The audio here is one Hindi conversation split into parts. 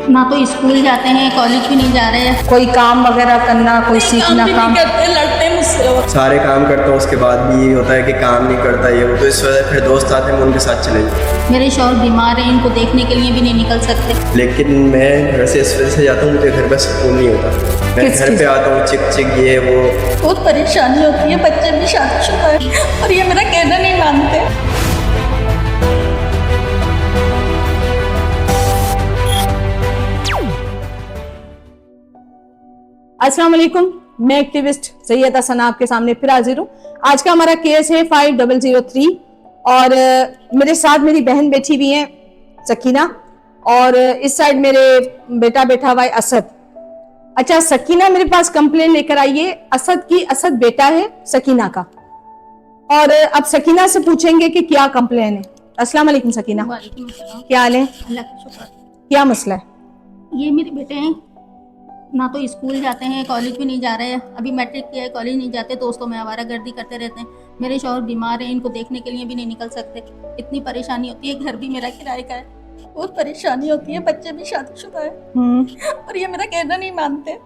ना तो स्कूल जाते हैं, कॉलेज भी नहीं जा रहे हैं। कोई काम वगैरह करना, कोई सीखना काम करते, लड़ते हैं मुझसे और सारे काम करता हूँ, उसके बाद भी ये होता है कि काम नहीं करता ये वो, तो इस वजह से फिर दोस्त आते हैं, मैं उनके साथ चले जाते। मेरे शौहर बीमार हैं, इनको देखने के लिए भी नहीं निकल सकते। लेकिन मैं घर से इस वजह से जाता हूँ, मुझे घर पर सुकून नहीं होता। मैं घर पे आता हूँ, चिक चिक ये वो, बहुत परेशानी होती है। बच्चे भी शादीशुदा है और ये मेरा कहना नहीं मानते। अस्सलाम वालेकुम, मैं एक्टिविस्ट सैयदा सना आपके सामने फिर हाजिर हूँ। आज का हमारा केस है 5003 और मेरे साथ मेरी बहन बैठी हुई है सकीना और इस साइड मेरे बेटा बैठा हुआ है असद। अच्छा, सकीना मेरे पास कंप्लेन लेकर आई है असद की। असद बेटा है सकीना का और अब सकीना से पूछेंगे कि क्या कंप्लेन है। अस्सलाम वालेकुम सकीना, वालेकुम अस्सलाम। क्या हाल है? अल्लाह का शुक्र। क्या मसला है? ये मेरे बेटे हैं, ना तो स्कूल जाते हैं, कॉलेज भी नहीं जा रहे हैं। अभी मैट्रिक किया है, कॉलेज नहीं जाते, दोस्तों में आवारागर्दी करते रहते हैं। मेरे शौहर बीमार हैं, इनको देखने के लिए भी नहीं निकल सकते। इतनी परेशानी होती है, घर भी मेरा किराए का है। बहुत परेशानी होती है। बच्चे भी शादीशुदा है और ये मेरा कहना नहीं मानते।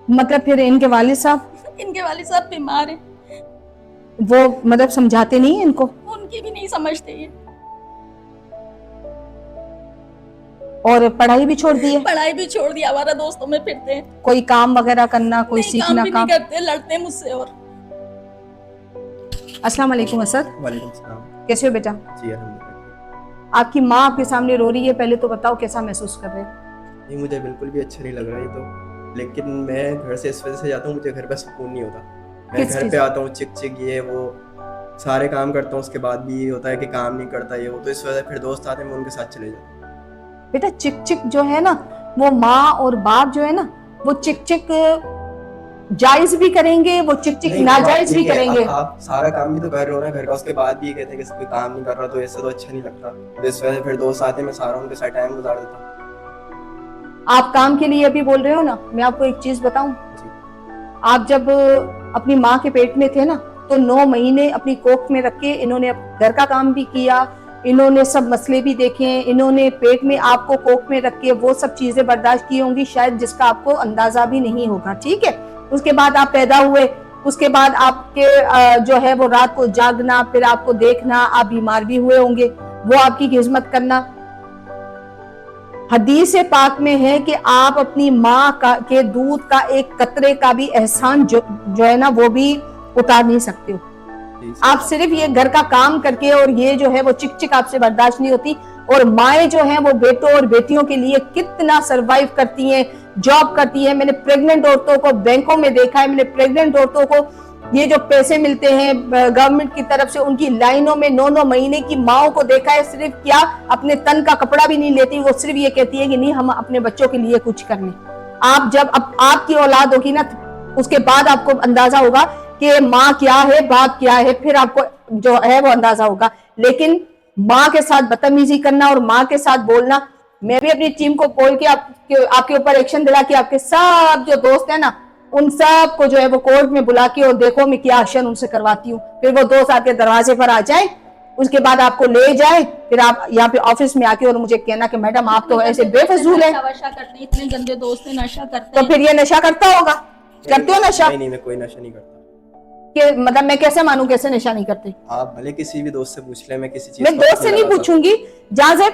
मतलब फिर इनके वालिद साहब, इनके वालिद साहब बीमार हैं, वो मतलब समझाते नहीं है इनको उनकी भी नहीं समझते ये। और पढ़ाई भी छोड़ दी है? पढ़ाई भी छोड़ दिया, हमारा दोस्तों में फिरते हैं। कोई काम वगैरह करना, कोई नहीं, सीखना काम भी नहीं करते, लड़ते हैं मुझसे और अस्सलाम वालेकुम असद, वालेकुम सलाम। कैसे हो बेटा? जी अल्हम्दुलिल्लाह। आपकी माँ आपके सामने रो रही है, पहले तो बताओ कैसा महसूस कर रहे हो? नहीं, मुझे बिल्कुल भी अच्छा नहीं लग रहा है ये तो, लेकिन मैं घर से इस वजह से जाता हूँ, मुझे घर पर सुकून नहीं होता। मैं किस घर चीज़? पे आता हूँ, चिक चिक ये वो, सारे काम करता हूँ, उसके बाद भी ये होता है कि काम नहीं करता ये वो, तो इस वजह से फिर दोस्त आते हैं, मैं उनके साथ चले जाता हूँ। बेटा चिक चिक जो है ना, वो माँ और बाप जो है ना, वो चिक चिक जायज भी करेंगे, वो चिक चिक नहीं, नाजायज भी ठीक है, करेंगे। आप सारा काम भी तो कर रहे हो ना घर का, उसके बाद भी ये कहते हैं कि कोई काम नहीं कर रहा, तो ऐसा तो अच्छा नहीं लगता। तो इस वजह से फिर दोस्त आते हैं, मैं सारा उनके साथ टाइम गुजार देता हूँ। आप काम के लिए अभी बोल रहे हो ना, मैं आपको एक चीज बताऊं। जी। आप जब अपनी माँ के पेट में थे ना, तो 9 महीने अपनी कोख में रख के इन्होंने घर का काम भी किया, इन्होंने सब मसले भी देखे, इन्होंने पेट में आपको कोख में रख के वो सब चीजें बर्दाश्त की होंगी शायद, जिसका आपको अंदाजा भी नहीं होगा। ठीक है, उसके बाद आप पैदा हुए, उसके बाद आपके जो है वो रात को जागना, फिर आपको देखना, आप बीमार भी हुए होंगे, वो आपकी खिदमत करना। हदीस पाक में है कि आप अपनी माँ के दूध का एक कतरे का भी एहसान जो है ना, वो भी उतार नहीं सकते हो। आप सिर्फ ये घर का काम करके, और ये जो है वो चिक चिक आपसे बर्दाश्त नहीं होती। और माएँ जो हैं वो बेटों और बेटियों के लिए कितना सरवाइव करती हैं, जॉब करती है। मैंने प्रेग्नेंट औरतों को बैंकों में देखा है, मैंने प्रेग्नेंट औरतों को ये जो पैसे मिलते हैं गवर्नमेंट की तरफ से, उनकी लाइनों में 9-9 महीने की माओं को देखा है। सिर्फ क्या, अपने तन का कपड़ा भी नहीं लेती, वो सिर्फ ये कहती है कि नहीं, हम अपने बच्चों के लिए कुछ कर लें। आप जब आपकी औलाद होगी ना, उसके बाद आपको अंदाजा होगा कि माँ क्या है, बाप क्या है, फिर आपको जो है वो अंदाजा होगा। लेकिन माँ के साथ बदतमीजी करना और माँ के साथ बोलना, मैं भी अपनी टीम को बोल के आपके ऊपर एक्शन दिला के आपके सब जो दोस्त है ना, उन सब को जो है वो कोर्ट में बुला के और देखो मैं क्या एक्शन उनसे करवाती हूँ। फिर वो दोस्त आपके दरवाजे पर आ जाए, उसके बाद आपको ले जाए, फिर आप यहाँ पे ऑफिस में आके और मुझे कहना कि मैडम आप तो ऐसे बेफजूल है। नशा करते हैं, इतने गंदे दोस्त हैं, नशा करते तो फिर ये नशा करता होगा? करते हो नशा? नहीं, मैं कोई नशा नहीं करता। कि मतलब मैं कैसे मानूं कैसे नशा नहीं करते? आप भले किसी भी दोस्त से पूछ ले, मैं किसी चीज मैं दोस्त से नहीं पूछूंगी। जहाँ से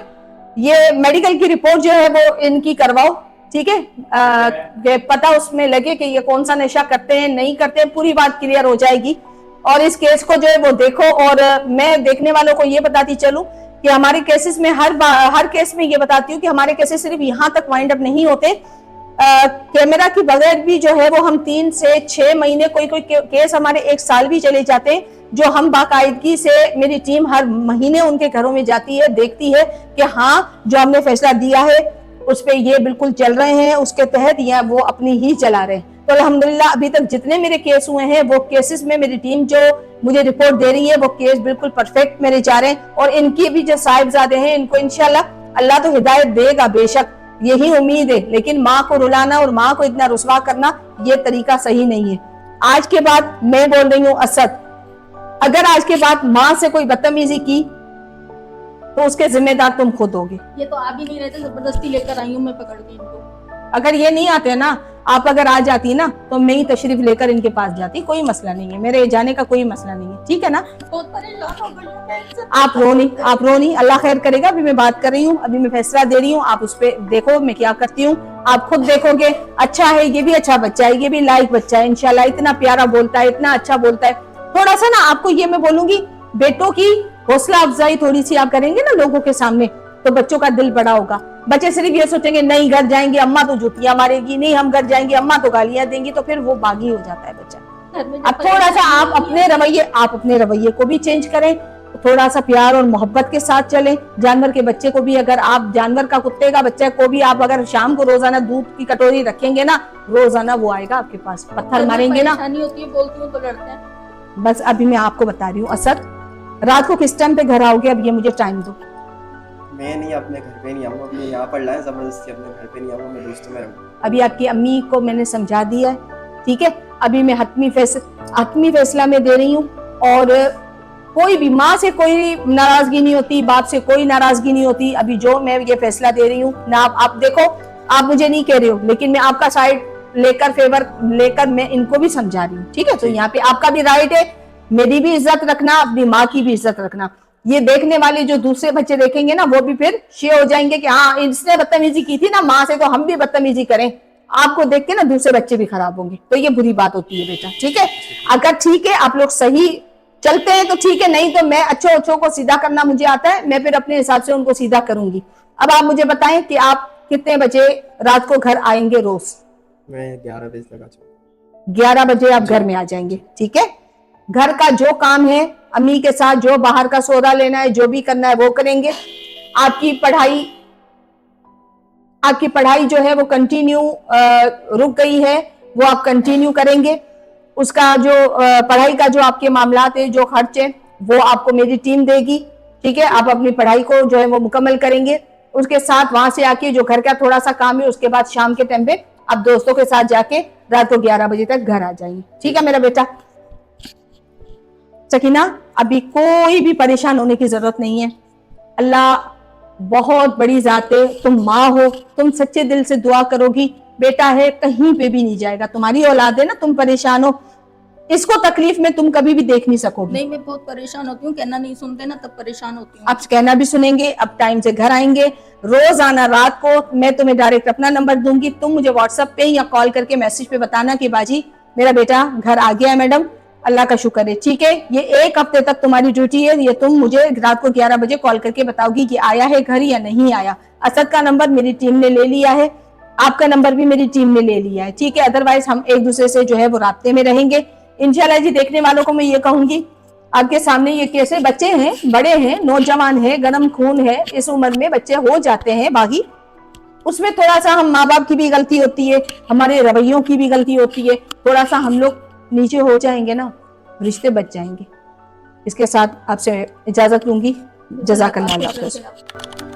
ये मेडिकल की रिपोर्ट जो है वो इनकी करवाओ, ठीक है, पता उसमें लगे कि ये कौन सा नशा करते हैं, नहीं करते हैं, पूरी बात क्लियर हो जाएगी। और इस केस को जो है वो देखो, और मैं देखने वालों को ये बताती चलूं कि हमारे केसेस में हर केस में ये बताती हूँ कि हमारे केसेस सिर्फ यहाँ तक वाइंड अप नहीं होते। कैमरा के बगैर भी जो है वो हम 3 से 6 महीने, कोई केस हमारे 1 साल भी चले जाते हैं, जो हम बाकायदगी से मेरी टीम हर महीने उनके घरों में जाती है, देखती है कि हाँ जो हमने फैसला दिया है उस पे ये बिल्कुल चल रहे हैं, उसके तहत या वो अपनी ही चला रहे हैं। तो अल्हम्दुलिल्लाह अभी तक जितने मेरे केस हुए हैं, वो केसेस में मेरी टीम जो मुझे रिपोर्ट दे रही है, वो केस बिल्कुल परफेक्ट मेरे जा रहे हैं। और इनकी भी जो साहिबजादे हैं, इनको इंशाल्लाह अल्लाह तो हिदायत देगा, बेशक यही उम्मीद है। लेकिन माँ को रुलाना और माँ को इतना रुसवा करना, ये तरीका सही नहीं है। आज के बाद मैं बोल रही हूँ असद, अगर आज के बाद माँ से कोई बदतमीजी की तो उसके जिम्मेदार तुम खुद होगे। ये तो आ भी नहीं रहे थे, जबरदस्ती लेकर आई हूँ मैं पकड़ के इनको। अगर ये नहीं आते ना, आप अगर आ जाती ना तो मैं ही तशरीफ लेकर इनके पास जाती, कोई मसला नहीं है, मेरे जाने का कोई मसला नहीं है, ठीक है ना। बहुत परेशान हो गई हूँ मैं इनसे। आप रो नहीं, अल्लाह खैर करेगा। अभी मैं बात कर रही हूँ, अभी मैं फैसला दे रही हूँ, आप उस पे देखो मैं क्या करती हूँ, आप खुद देखोगे। अच्छा है, ये भी अच्छा बच्चा है, ये भी लायक बच्चा है इंशाल्लाह, इतना प्यारा बोलता है, इतना अच्छा बोलता है। थोड़ा सा ना आपको ये मैं बोलूंगी, बेटों की हौसला अफजाई थोड़ी सी आप करेंगे ना लोगों के सामने, तो बच्चों का दिल बड़ा होगा। बच्चे सिर्फ ये सोचेंगे नहीं घर जाएंगे अम्मा तो जूतियां मारेगी, नहीं हम घर जाएंगे अम्मा तो गालियां देंगी, तो फिर वो बागी हो जाता है बच्चा। घर में जब अब थोड़ा सा आप अपने रवैये को भी चेंज करें, थोड़ा सा प्यार और मोहब्बत के साथ चलें। जानवर के बच्चे को भी, अगर आप जानवर का, कुत्ते का बच्चे को भी आप अगर शाम को रोजाना दूध की कटोरी रखेंगे ना, रोजाना वो आएगा आपके पास, पत्थर मारेंगे ना। परेशानी होती है, बोलती हूँ तो लड़ते हैं। बस अभी मैं आपको बता रही हूँ असद, रात को किस टाइम पे घर आओगे, अब ये मुझे टाइम दो। मैं नहीं, अपने घर पे नहीं आऊंगा, अपने यहाँ पर लाए जबरदस्ती, अपने घर पे नहीं आऊंगा, मैं दोस्तों में रहूंगा। अभी आपकी अम्मी को मैंने समझा दिया है, ठीक है। अभी मैं हतमी फैसला में दे रही हूँ, और कोई भी माँ से कोई नाराजगी नहीं होती, बाप से कोई नाराजगी नहीं होती। अभी जो मैं ये फैसला दे रही हूँ ना, आप देखो, आप मुझे नहीं कह रहे हो, लेकिन मैं आपका साइड लेकर, फेवर लेकर मैं इनको भी समझा रही हूँ, ठीक है। तो यहाँ पे आपका भी राइट है, मेरी भी इज्जत रखना, अपनी माँ की भी इज्जत रखना। ये देखने वाले जो दूसरे बच्चे देखेंगे ना, वो भी फिर शेयर हो जाएंगे कि हाँ इसने बदतमीजी की थी ना माँ से, तो हम भी बदतमीजी करें। आपको देख के ना दूसरे बच्चे भी खराब होंगे, तो ये बुरी बात होती है बेटा, ठीक है। अगर ठीक है आप लोग सही चलते हैं तो ठीक है, नहीं तो मैं अच्छों को सीधा करना मुझे आता है, मैं फिर अपने हिसाब से उनको सीधा करूंगी। अब आप मुझे बताएं कि आप कितने बजे रात को घर आएंगे रोज? मैं 11 बजे तक आ जाऊंगा। 11 बजे आप घर में आ जाएंगे, ठीक है। घर का जो काम है अम्मी के साथ, जो बाहर का सौदा लेना है, जो भी करना है वो करेंगे। आपकी पढ़ाई जो है वो कंटिन्यू रुक गई है, वो आप कंटिन्यू करेंगे। उसका जो पढ़ाई का जो आपके मामलात है, जो खर्च है, वो आपको मेरी टीम देगी, ठीक है। आप अपनी पढ़ाई को जो है वो मुकम्मल करेंगे। उसके साथ वहां से आके जो घर का थोड़ा सा काम है, उसके बाद शाम के टाइम पे आप दोस्तों के साथ जाके रात को 11 बजे तक घर आ जाएंगे, ठीक है मेरा बेटा। सकीना, अभी कोई भी परेशान होने की जरूरत नहीं है। अल्लाह बहुत बड़ी जात है, तुम माँ हो, तुम सच्चे दिल से दुआ करोगी, बेटा है कहीं पे भी नहीं जाएगा। तुम्हारी औलाद है ना, तुम परेशान हो, इसको तकलीफ में तुम कभी भी देख नहीं सकोगे। नहीं, मैं बहुत परेशान होती हूँ, कहना नहीं सुनते ना तब परेशान होती हूँ। आप कहना भी सुनेंगे, अब टाइम से घर आएंगे, रोज आना रात को। मैं तुम्हें डायरेक्ट अपना नंबर दूंगी, तुम मुझे व्हाट्सएप पे या कॉल करके मैसेज पे बताना कि बाजी मेरा बेटा घर आ गया है मैडम, अल्लाह का शुक्र है, ठीक है। ये 1 हफ्ते तक तुम्हारी ड्यूटी है, ये तुम मुझे रात को 11 बजे कॉल करके बताओगी कि आया है घर या नहीं आया। असद का नंबर मेरी टीम ने ले लिया है, आपका नंबर भी मेरी टीम ने ले लिया है, ठीक है। अदरवाइज हम एक दूसरे से जो है वो राब्ते में रहेंगे इंशाल्लाह जी। देखने वालों को मैं ये कहूंगी, आपके सामने ये कैसे बच्चे हैं, बड़े हैं, नौजवान हैं, गर्म खून है, इस उम्र में बच्चे हो जाते हैं बागी। उसमें थोड़ा सा हम माँ बाप की भी गलती होती है, हमारे रवैयों की भी गलती होती है। थोड़ा सा हम लोग नीचे हो जाएंगे ना, रिश्ते बच जाएंगे। इसके साथ आपसे इजाजत लूंगी। जज़ाकल्लाह।